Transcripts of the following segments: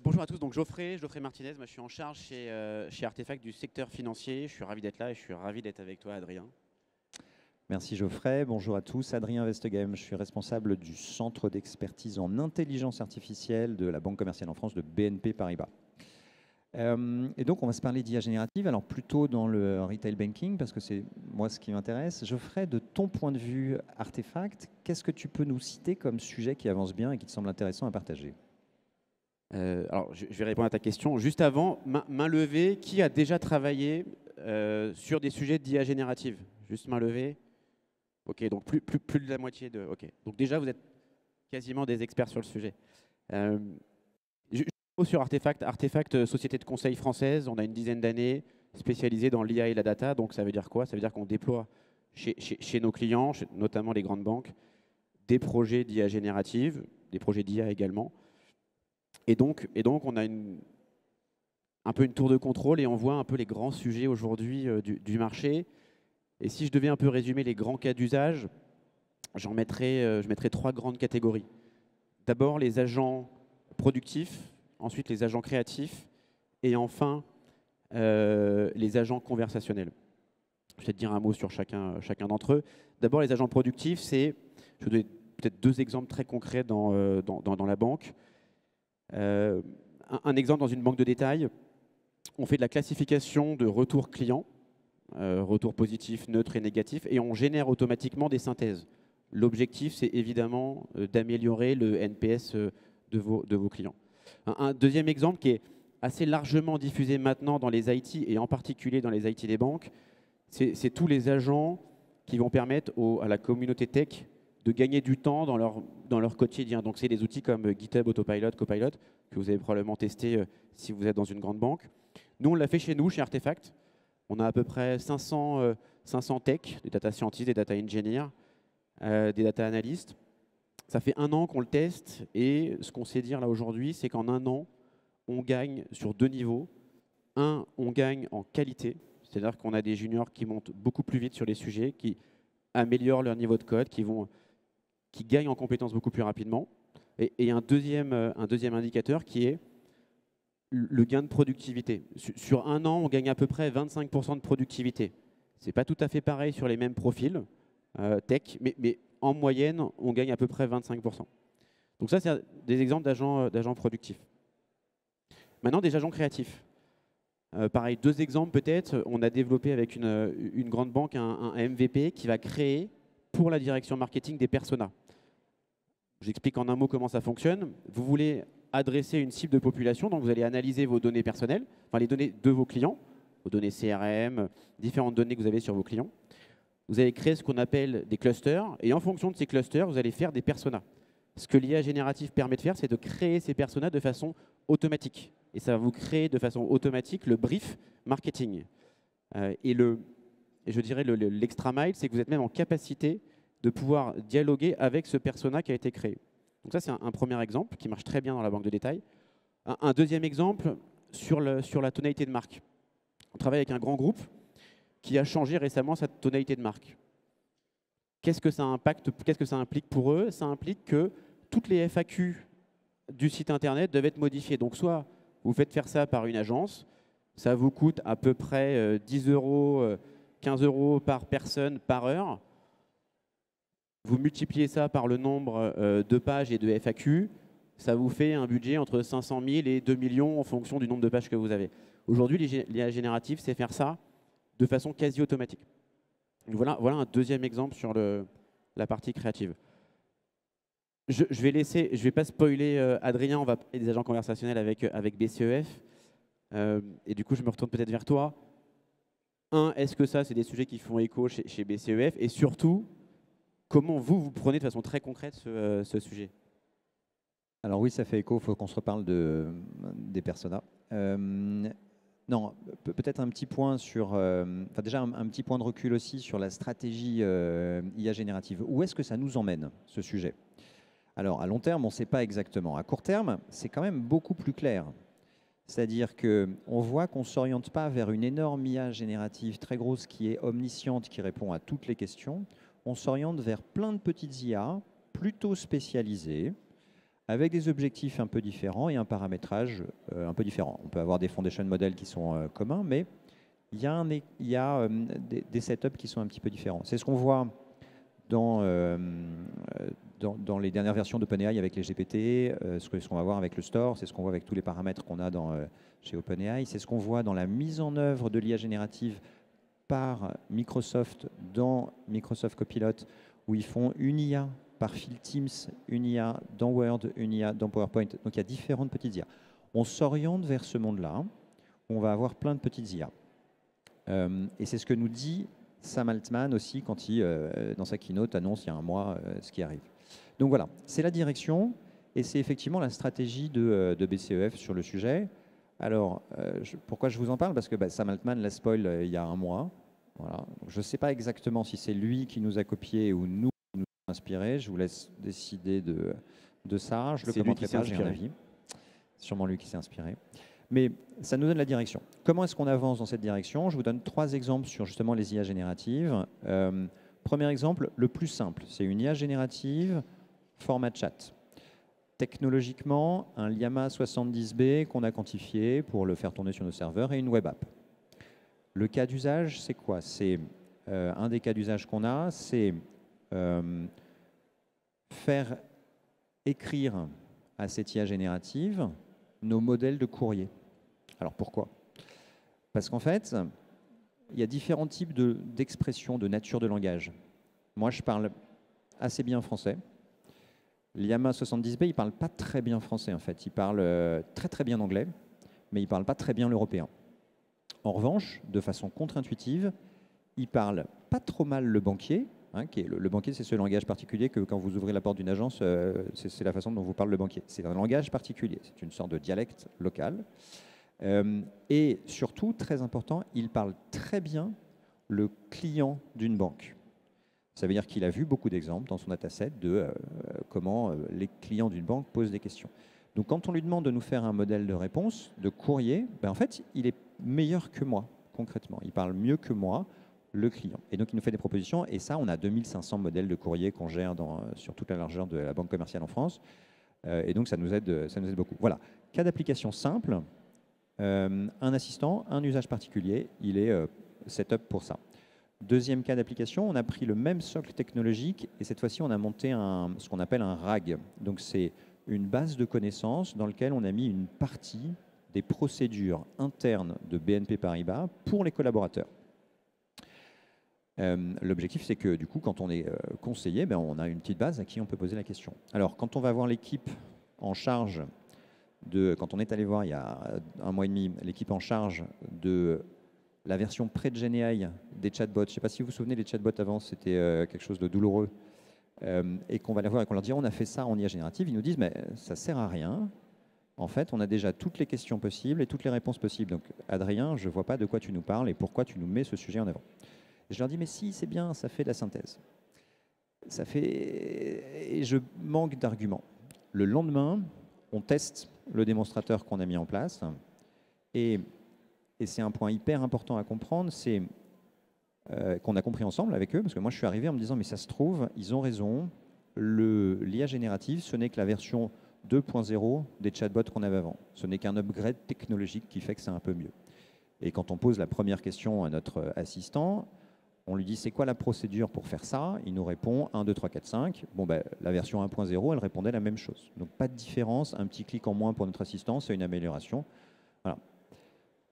Bonjour à tous, donc Geoffrey Martinez, moi je suis en charge chez Artefact du secteur financier. Je suis ravi d'être là et je suis ravi d'être avec toi, Adrien. Merci Geoffrey, bonjour à tous. Adrien Vesteghem, je suis responsable du centre d'expertise en intelligence artificielle de la Banque commerciale en France de BNP Paribas. Et donc on va se parler d'IA générative, alors plutôt dans le retail banking, parce que c'est moi ce qui m'intéresse. Geoffrey, de ton point de vue Artefact, qu'est-ce que tu peux nous citer comme sujet qui avance bien et qui te semble intéressant à partager? Alors je vais répondre à ta question. Juste avant, main levée, qui a déjà travaillé sur des sujets d'IA générative? Juste main levée. Ok, donc plus de la moitié de... Ok, donc déjà vous êtes quasiment des experts sur le sujet. Sur Artefact, société de conseil française, on a une dizaine d'années spécialisée dans l'IA et la data. Donc ça veut dire quoi? Ça veut dire qu'on déploie chez nos clients, notamment les grandes banques, des projets d'IA générative, des projets d'IA également. Et donc on a un peu une tour de contrôle et on voit un peu les grands sujets aujourd'hui du marché. Et si je devais un peu résumer les grands cas d'usage, je mettrais trois grandes catégories. D'abord les agents productifs, ensuite les agents créatifs et enfin les agents conversationnels. Je vais te dire un mot sur chacun d'entre eux. D'abord les agents productifs, je vais donner peut-être deux exemples très concrets dans la banque. Un exemple dans une banque de détail, on fait de la classification de retours clients, retours positifs, neutres et négatifs, et on génère automatiquement des synthèses. L'objectif, c'est évidemment d'améliorer le NPS de vos clients. Un deuxième exemple qui est assez largement diffusé maintenant dans les IT, et en particulier dans les IT des banques, c'est tous les agents qui vont permettre à la communauté tech de gagner du temps dans leur quotidien. Donc c'est des outils comme GitHub, Autopilot, Copilot, que vous avez probablement testé si vous êtes dans une grande banque. Nous, on l'a fait chez nous, chez Artefact. On a à peu près 500 tech, des data scientists, des data engineers, des data analysts. Ça fait 1 an qu'on le teste et ce qu'on sait dire là aujourd'hui, c'est qu'en 1 an, on gagne sur 2 niveaux. Un, on gagne en qualité, c'est-à-dire qu'on a des juniors qui montent beaucoup plus vite sur les sujets, qui améliorent leur niveau de code, qui gagnent en compétences beaucoup plus rapidement. Et un deuxième indicateur qui est le gain de productivité. Sur 1 an, on gagne à peu près 25% de productivité. Ce n'est pas tout à fait pareil sur les mêmes profils tech, mais en moyenne, on gagne à peu près 25%. Donc ça, c'est des exemples d'agents productifs. Maintenant, des agents créatifs. Pareil, 2 exemples peut-être. On a développé avec une grande banque un MVP qui va créer pour la direction marketing des personas. J'explique en un mot comment ça fonctionne. Vous voulez adresser une cible de population, donc vous allez analyser vos données personnelles, enfin les données de vos clients, vos données CRM, différentes données que vous avez sur vos clients. Vous allez créer ce qu'on appelle des clusters, et en fonction de ces clusters, vous allez faire des personas. Ce que l'IA générative permet de faire, c'est de créer ces personas de façon automatique. Et ça va vous créer de façon automatique le brief marketing. Et je dirais l'extra mile, c'est que vous êtes même en capacité de pouvoir dialoguer avec ce persona qui a été créé. Donc ça, c'est un premier exemple qui marche très bien dans la banque de détail. Un deuxième exemple sur la tonalité de marque. On travaille avec un grand groupe qui a changé récemment sa tonalité de marque. Qu'est-ce que ça implique pour eux? Ça implique que toutes les FAQ du site internet doivent être modifiées. Donc soit vous faites faire ça par une agence, ça vous coûte à peu près 10 €, 15 € par personne par heure. Vous multipliez ça par le nombre de pages et de FAQ, ça vous fait un budget entre 500 000 et 2 millions en fonction du nombre de pages que vous avez. Aujourd'hui, l'IA générative, c'est faire ça de façon quasi automatique. Voilà un deuxième exemple sur la partie créative. Je vais pas spoiler Adrien, on va parler des agents conversationnels avec BCEF. Et du coup, je me retourne peut-être vers toi. Est-ce que ça, c'est des sujets qui font écho chez BCEF? Et surtout, comment vous prenez de façon très concrète ce sujet? Alors oui, ça fait écho, il faut qu'on se reparle des personas. Non, peut-être un petit point sur, enfin déjà un petit point de recul aussi sur la stratégie IA générative. Où est-ce que ça nous emmène, ce sujet? Alors à long terme, on ne sait pas exactement. À court terme, c'est quand même beaucoup plus clair. C'est-à-dire qu'on voit qu'on ne s'oriente pas vers une énorme IA générative très grosse qui est omnisciente, qui répond à toutes les questions. On s'oriente vers plein de petites IA plutôt spécialisées, avec des objectifs un peu différents et un paramétrage un peu différent. On peut avoir des foundation models qui sont communs, mais il y a des setups qui sont un petit peu différents. C'est ce qu'on voit dans les dernières versions d'OpenAI avec les GPT, ce qu'on va voir avec le store, c'est ce qu'on voit avec tous les paramètres qu'on a chez OpenAI, c'est ce qu'on voit dans la mise en œuvre de l'IA générative par Microsoft dans Microsoft Copilot, où ils font une IA par fil Teams, une IA dans Word, une IA dans PowerPoint. Donc il y a différentes petites IA. On s'oriente vers ce monde-là, on va avoir plein de petites IA. Et c'est ce que nous dit Sam Altman aussi quand il, dans sa keynote, annonce il y a un mois ce qui arrive. Donc voilà, c'est la direction et c'est effectivement la stratégie de BCEF sur le sujet. Alors, pourquoi je vous en parle? Parce que Sam Altman l'a spoil il y a un mois. Voilà. Donc, je ne sais pas exactement si c'est lui qui nous a copié ou nous qui nous a inspiré. Je vous laisse décider de ça. Je le commenterai pas, j'ai un avis. C'est sûrement lui qui s'est inspiré. Mais ça nous donne la direction. Comment est-ce qu'on avance dans cette direction? Je vous donne 3 exemples sur justement les IA génératives. Premier exemple, le plus simple, c'est une IA générative format chat. Technologiquement, un Llama 70B qu'on a quantifié pour le faire tourner sur nos serveurs et une web app. Le cas d'usage, c'est quoi? C'est un des cas d'usage qu'on a, c'est faire écrire à cette IA générative nos modèles de courrier. Alors pourquoi? Parce qu'en fait, il y a différents types d'expressions, de nature de langage. Moi, je parle assez bien français. Llama 70B, il ne parle pas très bien français en fait. Il parle très très bien anglais, mais il ne parle pas très bien l'européen. En revanche, de façon contre-intuitive, il parle pas trop mal le banquier. Qui est le banquier, c'est ce langage particulier que quand vous ouvrez la porte d'une agence, c'est la façon dont vous parle le banquier. C'est un langage particulier, c'est une sorte de dialecte local. Et surtout, très important, il parle très bien le client d'une banque. Ça veut dire qu'il a vu beaucoup d'exemples dans son dataset de comment les clients d'une banque posent des questions. Donc quand on lui demande de nous faire un modèle de réponse, de courrier, en fait, il est meilleur que moi, concrètement. Il parle mieux que moi, le client. Et donc il nous fait des propositions, et ça, on a 2500 modèles de courrier qu'on gère sur toute la largeur de la banque commerciale en France. Et donc ça nous aide beaucoup. Voilà, cas d'application simple, un assistant, un usage particulier, il est setup pour ça. Deuxième cas d'application, on a pris le même socle technologique et cette fois-ci, on a monté ce qu'on appelle un RAG. Donc, c'est une base de connaissances dans laquelle on a mis une partie des procédures internes de BNP Paribas pour les collaborateurs. L'objectif, c'est que du coup, quand on est conseiller, on a une petite base à qui on peut poser la question. Alors, quand on va voir l'équipe en charge quand on est allé voir il y a un mois et demi, l'équipe en charge de la version pré-GenAI des chatbots, je ne sais pas si vous vous souvenez, les chatbots avant, c'était quelque chose de douloureux, et qu'on va les voir et qu'on leur dit on a fait ça en IA générative, ils nous disent mais ça ne sert à rien. En fait, on a déjà toutes les questions possibles et toutes les réponses possibles. Donc, Adrien, je ne vois pas de quoi tu nous parles et pourquoi tu nous mets ce sujet en avant. Et je leur dis mais si, c'est bien, ça fait de la synthèse. Et je manque d'arguments. Le lendemain, on teste le démonstrateur qu'on a mis en place et c'est un point hyper important à comprendre, c'est qu'on a compris ensemble avec eux, parce que moi je suis arrivé en me disant mais ça se trouve, ils ont raison, l'IA générative, ce n'est que la version 2.0 des chatbots qu'on avait avant. Ce n'est qu'un upgrade technologique qui fait que c'est un peu mieux. Et quand on pose la première question à notre assistant, on lui dit c'est quoi la procédure pour faire ça? Il nous répond 1, 2, 3, 4, 5. Bon, la version 1.0, elle répondait la même chose. Donc pas de différence, un petit clic en moins pour notre assistant, c'est une amélioration. Voilà.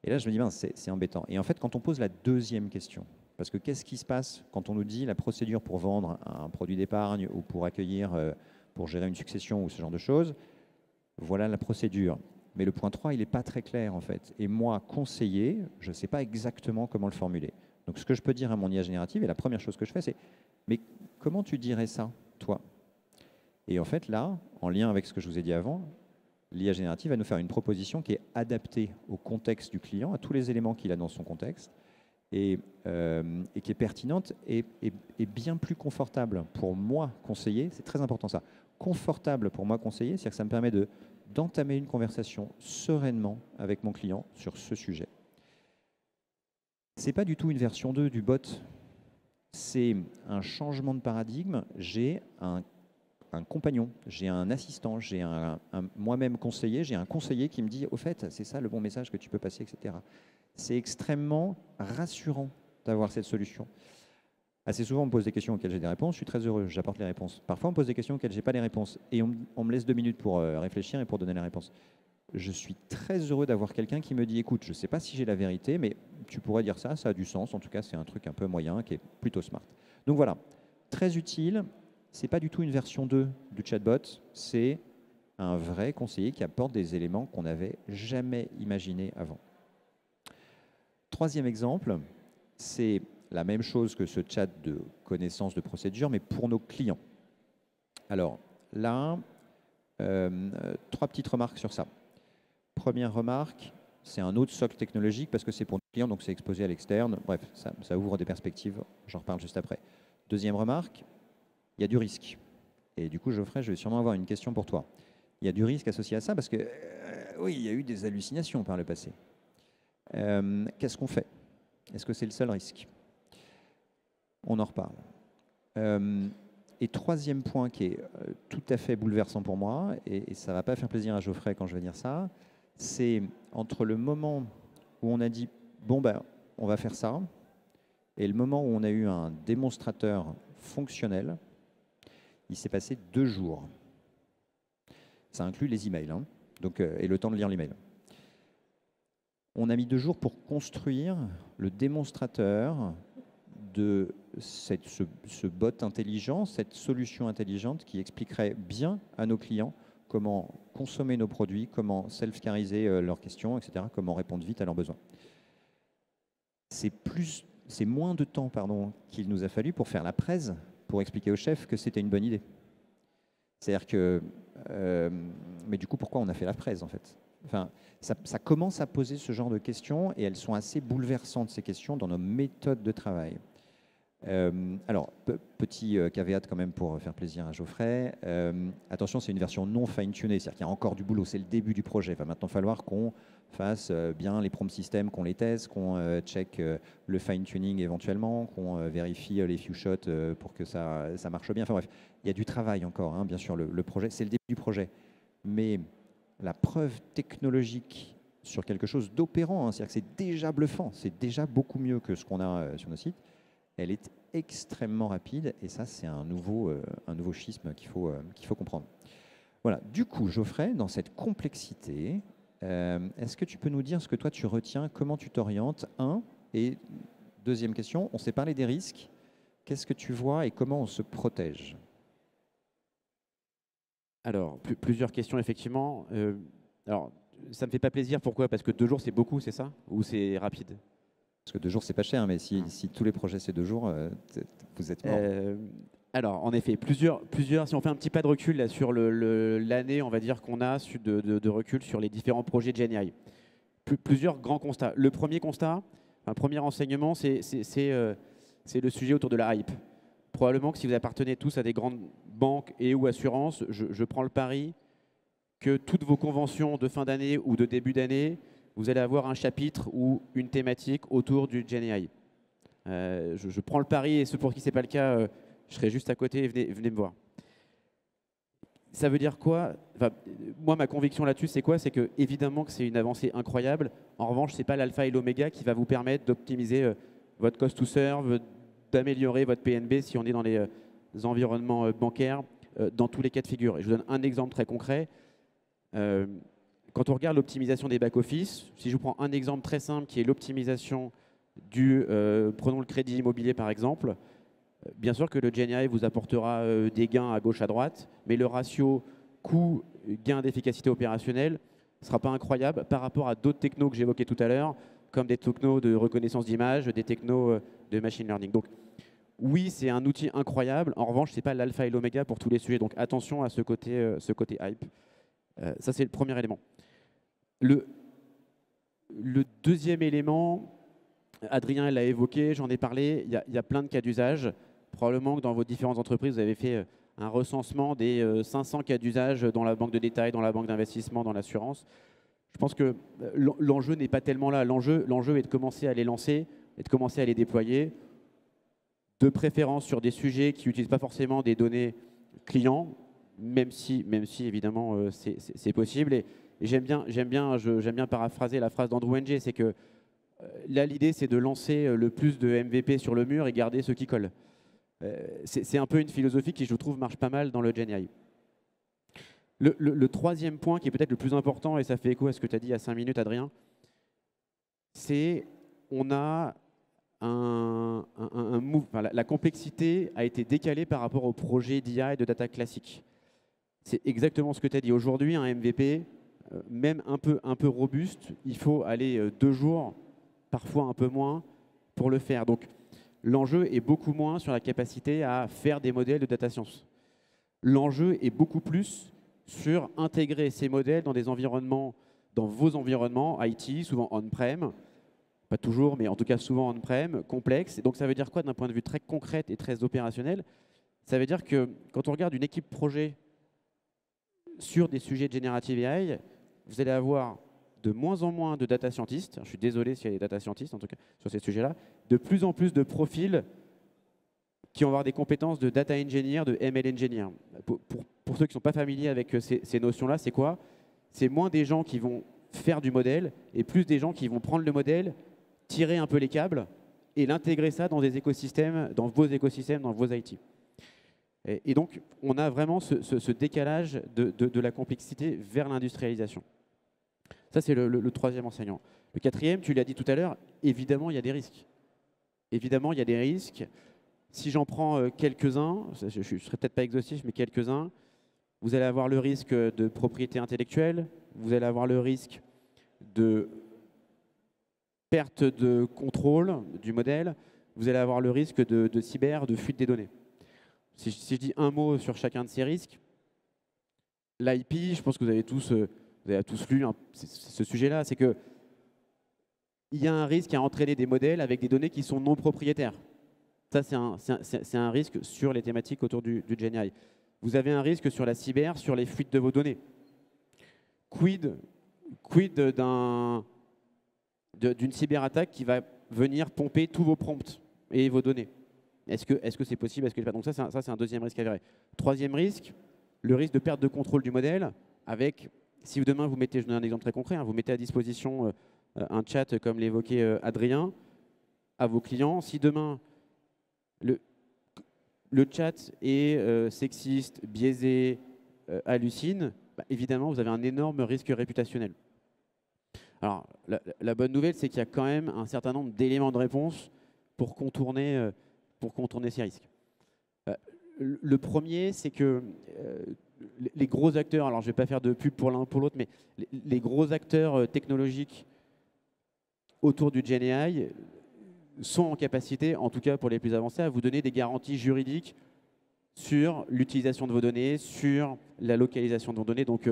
Et là, je me dis, c'est embêtant. Et en fait, quand on pose la deuxième question, parce que qu'est-ce qui se passe quand on nous dit la procédure pour vendre un produit d'épargne ou pour accueillir, pour gérer une succession ou ce genre de choses, voilà la procédure. Mais le point 3, il n'est pas très clair en fait. Et moi, conseiller, je ne sais pas exactement comment le formuler. Donc ce que je peux dire à mon IA générative, et la première chose que je fais, c'est « Mais comment tu dirais ça, toi ?» Et en fait, là, en lien avec ce que je vous ai dit avant, l'IA générative va nous faire une proposition qui est adaptée au contexte du client, à tous les éléments qu'il a dans son contexte, et qui est pertinente et bien plus confortable pour moi, conseiller. C'est très important ça. Confortable pour moi, conseiller, c'est-à-dire que ça me permet d'entamer une conversation sereinement avec mon client sur ce sujet. Ce n'est pas du tout une version 2 du bot. C'est un changement de paradigme. J'ai un un compagnon, j'ai un assistant, j'ai moi-même conseiller, j'ai un conseiller qui me dit, au fait, c'est ça le bon message que tu peux passer, etc. C'est extrêmement rassurant d'avoir cette solution. Assez souvent, on me pose des questions auxquelles j'ai des réponses, je suis très heureux, j'apporte les réponses. Parfois, on me pose des questions auxquelles je n'ai pas les réponses, et on me laisse 2 minutes pour réfléchir et pour donner les réponses. Je suis très heureux d'avoir quelqu'un qui me dit, écoute, je ne sais pas si j'ai la vérité, mais tu pourrais dire ça, ça a du sens, en tout cas, c'est un truc un peu moyen, qui est plutôt smart. Donc voilà, très utile. Ce n'est pas du tout une version 2 du chatbot, c'est un vrai conseiller qui apporte des éléments qu'on n'avait jamais imaginés avant. Troisième exemple, c'est la même chose que ce chat de connaissance de procédure, mais pour nos clients. Alors là, 3 petites remarques sur ça. Première remarque, c'est un autre socle technologique parce que c'est pour nos clients, donc c'est exposé à l'externe. Bref, ça ouvre des perspectives, j'en reparle juste après. Deuxième remarque, il y a du risque. Et du coup, Geoffrey, je vais sûrement avoir une question pour toi. Il y a du risque associé à ça parce que, oui, il y a eu des hallucinations par le passé. Qu'est-ce qu'on fait? Est-ce que c'est le seul risque? On en reparle. Et troisième point qui est tout à fait bouleversant pour moi, et ça ne va pas faire plaisir à Geoffrey quand je vais dire ça, c'est entre le moment où on a dit « bon, ben, on va faire ça », et le moment où on a eu un démonstrateur fonctionnel, il s'est passé 2 jours. Ça inclut les emails, hein, donc, et le temps de lire l'email. On a mis 2 jours pour construire le démonstrateur de ce bot intelligent, cette solution intelligente qui expliquerait bien à nos clients comment consommer nos produits, comment self-cariser leurs questions, etc., comment répondre vite à leurs besoins. C'est moins de temps qu'il nous a fallu pour faire la presse, pour expliquer au chef que c'était une bonne idée. C'est-à-dire que... mais du coup, pourquoi on a fait la presse, en fait? Enfin, ça commence à poser ce genre de questions et elles sont assez bouleversantes, ces questions, dans nos méthodes de travail. Alors, petit caveat quand même pour faire plaisir à Geoffrey. Attention, c'est une version non fine-tunée, c'est-à-dire qu'il y a encore du boulot, c'est le début du projet. Il va maintenant falloir qu'on fasse bien les prompt systems, qu'on les teste, qu'on check le fine-tuning éventuellement, qu'on vérifie les few shots pour que ça marche bien. Enfin bref, il y a du travail encore, hein, bien sûr, le projet, c'est le début du projet. Mais la preuve technologique sur quelque chose d'opérant, hein, c'est-à-dire que c'est déjà bluffant, c'est déjà beaucoup mieux que ce qu'on a sur nos sites, elle est extrêmement rapide et ça, c'est un nouveau schisme qu'il faut comprendre. Voilà. Du coup, Geoffrey, dans cette complexité, est-ce que tu peux nous dire ce que toi tu retiens, comment tu t'orientes? Et deuxième question, on s'est parlé des risques. Qu'est-ce que tu vois et comment on se protège? Alors, plusieurs questions, effectivement. Alors, ça ne me fait pas plaisir. Pourquoi? Parce que 2 jours, c'est beaucoup, c'est ça? Ou c'est rapide? Parce que 2 jours, c'est pas cher, mais si tous les projets, c'est 2 jours, vous êtes mort. Alors, en effet, plusieurs, si on fait un petit pas de recul là, sur l'année, on va dire, qu'on a de recul sur les différents projets de GenAI. Plusieurs grands constats. Le premier constat, un premier enseignement, c'est le sujet autour de la hype. Probablement que si vous appartenez tous à des grandes banques et ou assurances, je prends le pari que toutes vos conventions de fin d'année ou de début d'année, vous allez avoir un chapitre ou une thématique autour du GenAI. Je prends le pari, et ceux pour qui ce n'est pas le cas, je serai juste à côté et venez me voir. Ça veut dire quoi? Enfin, moi, ma conviction là-dessus, c'est quoi? C'est que évidemment que c'est une avancée incroyable. En revanche, ce n'est pas l'alpha et l'oméga qui va vous permettre d'optimiser votre cost to serve, d'améliorer votre PNB si on est dans les environnements bancaires, dans tous les cas de figure. Et je vous donne un exemple très concret. Quand on regarde l'optimisation des back-office, si je vous prends un exemple très simple qui est l'optimisation prenons le crédit immobilier par exemple, bien sûr que le GenAI vous apportera des gains à gauche, à droite, mais le ratio coût-gain d'efficacité opérationnelle ne sera pas incroyable par rapport à d'autres technos que j'évoquais tout à l'heure, comme des technos de reconnaissance d'image, des technos de machine learning. Donc oui, c'est un outil incroyable. En revanche, ce n'est pas l'alpha et l'oméga pour tous les sujets. Donc attention à ce côté hype. Ça, c'est le premier élément. Le deuxième élément, Adrien l'a évoqué, j'en ai parlé, il y a plein de cas d'usage. Probablement que dans vos différentes entreprises, vous avez fait un recensement des 500 cas d'usage dans la banque de détail, dans la banque d'investissement, dans l'assurance. Je pense que l'enjeu n'est pas tellement là. L'enjeu est de commencer à les lancer et de commencer à les déployer, de préférence sur des sujets qui n'utilisent pas forcément des données clients, même si évidemment c'est possible. Et j'aime bien paraphraser la phrase d'Andrew Ng, c'est que là l'idée c'est de lancer le plus de MVP sur le mur et garder ceux qui collent. C'est un peu une philosophie qui, je trouve, marche pas mal dans le GenAI. Le troisième point qui est peut-être le plus important, et ça fait écho à ce que tu as dit il y a 5 minutes, Adrien, c'est on a la complexité a été décalée par rapport au projet d'IA et de data classique. C'est exactement ce que tu as dit. Aujourd'hui, un MVP, même un peu robuste, il faut aller 2 jours, parfois un peu moins, pour le faire. Donc, l'enjeu est beaucoup moins sur la capacité à faire des modèles de data science. L'enjeu est beaucoup plus sur intégrer ces modèles dans des environnements, dans vos environnements IT, souvent on-prem, pas toujours, mais en tout cas souvent on-prem, complexes. Et donc ça veut dire quoi d'un point de vue très concret et très opérationnel? Ça veut dire que quand on regarde une équipe projet sur des sujets de Generative AI, vous allez avoir de moins en moins de data scientists, je suis désolé s'il y a des data scientists en tout cas sur ces sujets-là, de plus en plus de profils qui vont avoir des compétences de data engineer, de ML engineer. Pour ceux qui ne sont pas familiers avec ces notions-là, c'est quoi? C'est moins des gens qui vont faire du modèle et plus des gens qui vont prendre le modèle, tirer un peu les câbles et l'intégrer ça dans des écosystèmes, dans vos IT. Et donc, on a vraiment ce décalage de la complexité vers l'industrialisation. Ça, c'est le troisième enseignement. Le quatrième, tu l'as dit tout à l'heure, évidemment, il y a des risques. Évidemment, il y a des risques. Si j'en prends quelques-uns, je ne serai peut-être pas exhaustif, mais quelques-uns, vous allez avoir le risque de propriété intellectuelle, vous allez avoir le risque de perte de contrôle du modèle, vous allez avoir le risque de cyber, de fuite des données. Si je dis un mot sur chacun de ces risques, l'IP, je pense que vous avez tous lu ce sujet-là, c'est qu'il y a un risque à entraîner des modèles avec des données qui sont non propriétaires. Ça, c'est un risque sur les thématiques autour du GenAI. Vous avez un risque sur la cyber, sur les fuites de vos données. Quid d'une cyberattaque qui va venir pomper tous vos prompts et vos données? Est-ce que c'est possible? Donc ça, c'est un deuxième risque avéré. Troisième risque, le risque de perte de contrôle du modèle avec, si demain vous mettez, je donne un exemple très concret, vous mettez à disposition un chat comme l'évoquait Adrien à vos clients. Si demain le chat est sexiste, biaisé, hallucine, évidemment, vous avez un énorme risque réputationnel. Alors, la bonne nouvelle, c'est qu'il y a quand même un certain nombre d'éléments de réponse pour contourner ces risques. Le premier, c'est que les gros acteurs, alors je ne vais pas faire de pub pour l'un ou pour l'autre, mais les gros acteurs technologiques autour du GenAI sont en capacité, en tout cas pour les plus avancés, à vous donner des garanties juridiques sur l'utilisation de vos données, sur la localisation de vos données. Donc,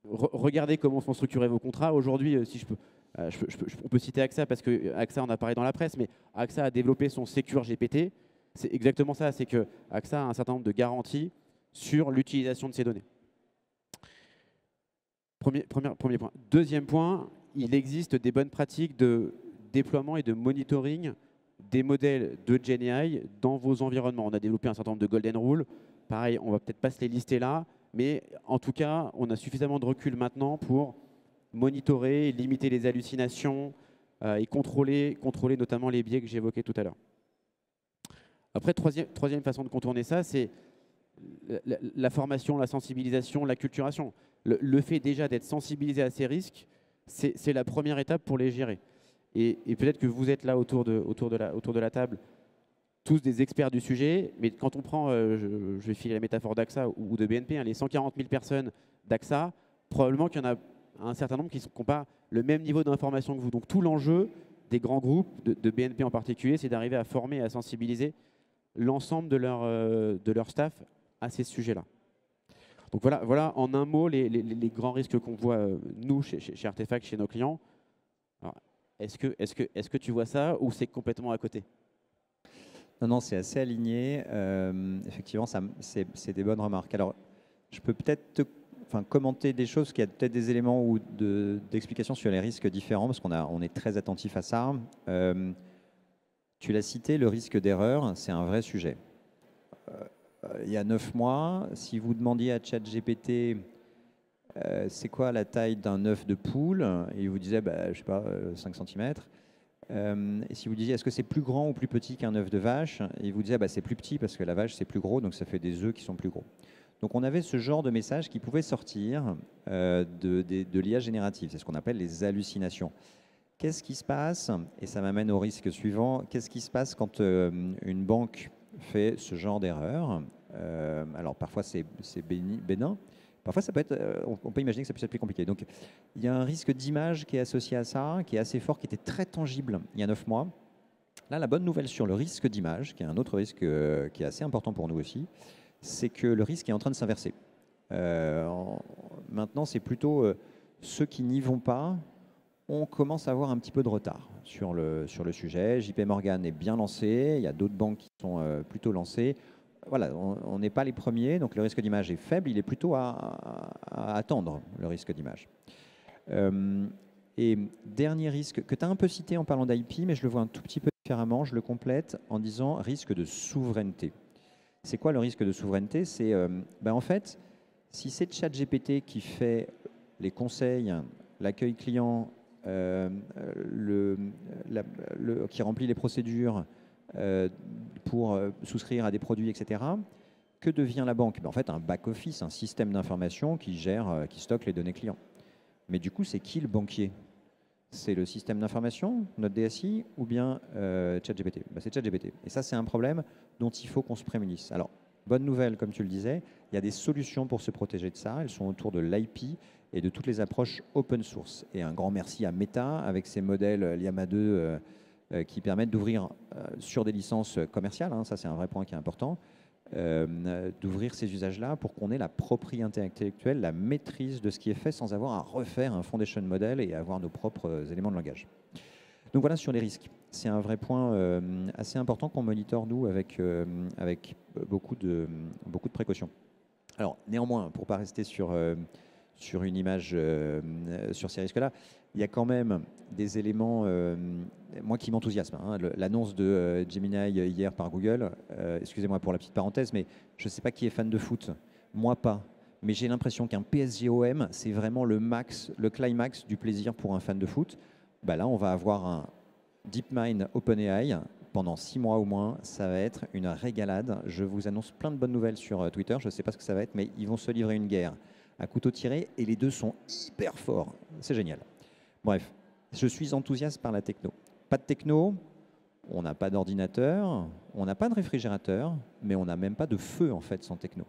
regardez comment sont structurés vos contrats. Aujourd'hui, si on peut citer AXA parce que AXA en a parlé dans la presse, mais AXA a développé son Secure GPT. C'est exactement ça, c'est que AXA a un certain nombre de garanties sur l'utilisation de ces données. Premier point. Deuxième point, il existe des bonnes pratiques de déploiement et de monitoring des modèles de GenAI dans vos environnements. On a développé un certain nombre de golden rules. Pareil, on ne va peut-être pas se les lister là, mais en tout cas, on a suffisamment de recul maintenant pour monitorer, limiter les hallucinations et contrôler notamment les biais que j'évoquais tout à l'heure. Après, troisième façon de contourner ça, c'est la formation, la sensibilisation, l'acculturation. Le fait déjà d'être sensibilisé à ces risques, c'est la première étape pour les gérer. Et peut-être que vous êtes là autour de la table, tous des experts du sujet, mais quand on prend, je vais filer la métaphore d'AXA ou de BNP, les 140 000 personnes d'AXA, probablement qu'il y en a un certain nombre qui n'ont pas le même niveau d'information que vous. Donc tout l'enjeu des grands groupes, de BNP en particulier, c'est d'arriver à former et à sensibiliser l'ensemble de leur staff à ces sujets-là. Donc voilà en un mot les grands risques qu'on voit, nous, chez Artefact, chez nos clients. Alors, est-ce que tu vois ça ou c'est complètement à côté? Non, c'est assez aligné. Effectivement, c'est des bonnes remarques. Alors, je peux peut-être commenter des choses, qu'il y a peut-être des éléments ou d'explications sur les risques différents, parce qu'on est très attentif à ça. Tu l'as cité, le risque d'erreur, c'est un vrai sujet. il y a 9 mois, si vous demandiez à ChatGPT c'est quoi la taille d'un œuf de poule, et il vous disait, bah, je sais pas, 5 cm. Et si vous disiez, est-ce que c'est plus grand ou plus petit qu'un œuf de vache, et il vous disait, bah, c'est plus petit parce que la vache, c'est plus gros, donc ça fait des œufs qui sont plus gros. Donc on avait ce genre de message qui pouvait sortir de l'IA générative. C'est ce qu'on appelle les hallucinations. Qu'est-ce qui se passe? Et ça m'amène au risque suivant. Qu'est-ce qui se passe quand une banque fait ce genre d'erreur? Alors parfois c'est bénin. Parfois, ça peut être, on peut imaginer que ça puisse être plus compliqué. Donc, il y a un risque d'image qui est associé à ça, qui est assez fort, qui était très tangible il y a 9 mois. Là, la bonne nouvelle sur le risque d'image, qui est un autre risque qui est assez important pour nous aussi, c'est que le risque est en train de s'inverser. Maintenant, c'est plutôt ceux qui n'y vont pas, on commence à avoir un petit peu de retard sur le sujet. JP Morgan est bien lancé, il y a d'autres banques qui sont plutôt lancées. Voilà, on n'est pas les premiers, donc le risque d'image est faible, il est plutôt à attendre, le risque d'image. Et dernier risque, que tu as un peu cité en parlant d'IP, mais je le vois un tout petit peu différemment, je le complète en disant risque de souveraineté. C'est quoi le risque de souveraineté? C'est, en fait, si c'est ChatGPT qui fait les conseils, l'accueil client, qui remplit les procédures, pour souscrire à des produits, etc. Que devient la banque? En fait, un back-office, un système d'information qui gère, qui stocke les données clients. Mais du coup, c'est qui le banquier? C'est le système d'information, notre DSI, ou bien ChatGPT? C'est ChatGPT. Et ça, c'est un problème dont il faut qu'on se prémunisse. Alors, bonne nouvelle, comme tu le disais, il y a des solutions pour se protéger de ça. Elles sont autour de l'IP et de toutes les approches open source. Et un grand merci à Meta, avec ses modèles Llama 2, qui permettent d'ouvrir sur des licences commerciales, hein, ça c'est un vrai point qui est important, d'ouvrir ces usages-là pour qu'on ait la propriété intellectuelle, la maîtrise de ce qui est fait sans avoir à refaire un foundation model et avoir nos propres éléments de langage. Donc voilà sur les risques. C'est un vrai point assez important qu'on monitore nous avec beaucoup de précautions. Alors néanmoins, pour ne pas rester sur une image, sur ces risques-là, il y a quand même des éléments, moi qui m'enthousiasment. Hein, l'annonce de Gemini hier par Google, excusez-moi pour la petite parenthèse, mais je ne sais pas qui est fan de foot, moi pas. Mais j'ai l'impression qu'un PSG-OM, c'est vraiment le climax du plaisir pour un fan de foot. Bah là, on va avoir un DeepMind OpenAI pendant 6 mois au moins. Ça va être une régalade. Je vous annonce plein de bonnes nouvelles sur Twitter. Je ne sais pas ce que ça va être, mais ils vont se livrer une guerre à couteau tiré et les deux sont hyper forts. C'est génial. Bref, je suis enthousiaste par la techno. Pas de techno, on n'a pas d'ordinateur, on n'a pas de réfrigérateur, mais on n'a même pas de feu en fait sans techno.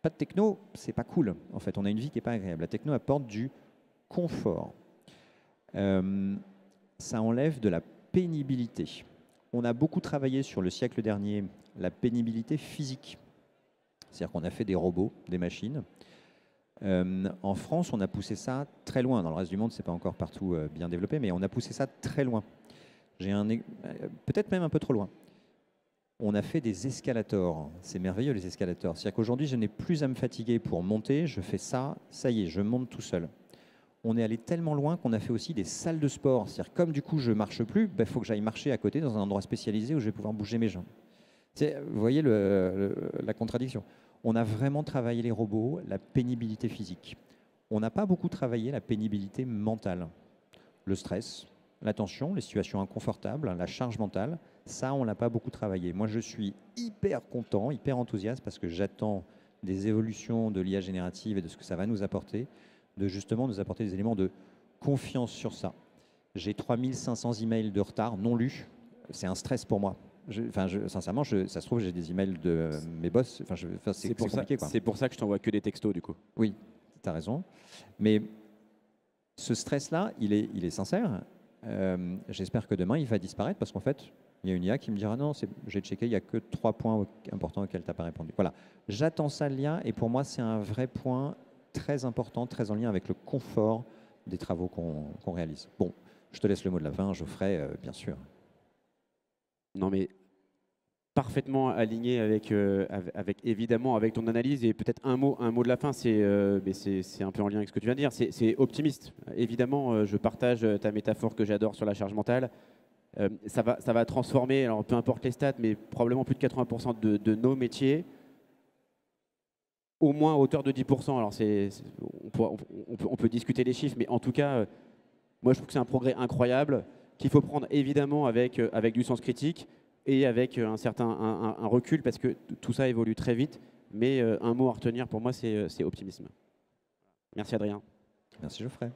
Pas de techno, c'est pas cool. En fait, on a une vie qui n'est pas agréable. La techno apporte du confort. Ça enlève de la pénibilité. On a beaucoup travaillé sur le siècle dernier la pénibilité physique. C'est-à-dire qu'on a fait des robots, des machines. En France, on a poussé ça très loin. Dans le reste du monde, ce n'est pas encore partout bien développé, mais on a poussé ça très loin. Peut-être même un peu trop loin. On a fait des escalators. C'est merveilleux, les escalators. C'est-à-dire qu'aujourd'hui, je n'ai plus à me fatiguer pour monter. Je fais ça, ça y est, je monte tout seul. On est allé tellement loin qu'on a fait aussi des salles de sport. C'est-à-dire comme du coup, je ne marche plus, faut que j'aille marcher à côté dans un endroit spécialisé où je vais pouvoir bouger mes jambes. Vous voyez la contradiction. On a vraiment travaillé les robots, la pénibilité physique. On n'a pas beaucoup travaillé la pénibilité mentale. Le stress, la tension, les situations inconfortables, la charge mentale, ça, on ne l'a pas beaucoup travaillé. Moi, je suis hyper content, hyper enthousiaste parce que j'attends des évolutions de l'IA générative et de ce que ça va nous apporter, de justement nous apporter des éléments de confiance sur ça. J'ai 3500 emails de retard non lus. C'est un stress pour moi. Sincèrement, ça se trouve, j'ai des emails de mes boss. C'est compliqué. C'est pour ça que je t'envoie que des textos, du coup. Oui, tu as raison. Mais ce stress-là, il est sincère. J'espère que demain, il va disparaître parce qu'en fait, il y a une IA qui me dira non, j'ai checké, il n'y a que 3 points importants auxquels tu n'as pas répondu. Voilà, j'attends ça, l'IA, et pour moi, c'est un vrai point très important, très en lien avec le confort des travaux qu'on réalise. Bon, je te laisse le mot de la fin, Geoffrey, bien sûr. Non, mais parfaitement aligné avec évidemment avec ton analyse, et peut-être un mot de la fin, c'est un peu en lien avec ce que tu viens de dire, c'est optimiste. Évidemment, je partage ta métaphore que j'adore sur la charge mentale. Ça va transformer, alors peu importe les stats, mais probablement plus de 80% de nos métiers. au moins à hauteur de 10%. Alors on peut discuter les chiffres, mais en tout cas, moi je trouve que c'est un progrès incroyable qu'il faut prendre évidemment avec du sens critique et avec un recul parce que tout ça évolue très vite. Mais un mot à retenir pour moi, c'est optimisme. Merci Adrien. Merci Geoffrey.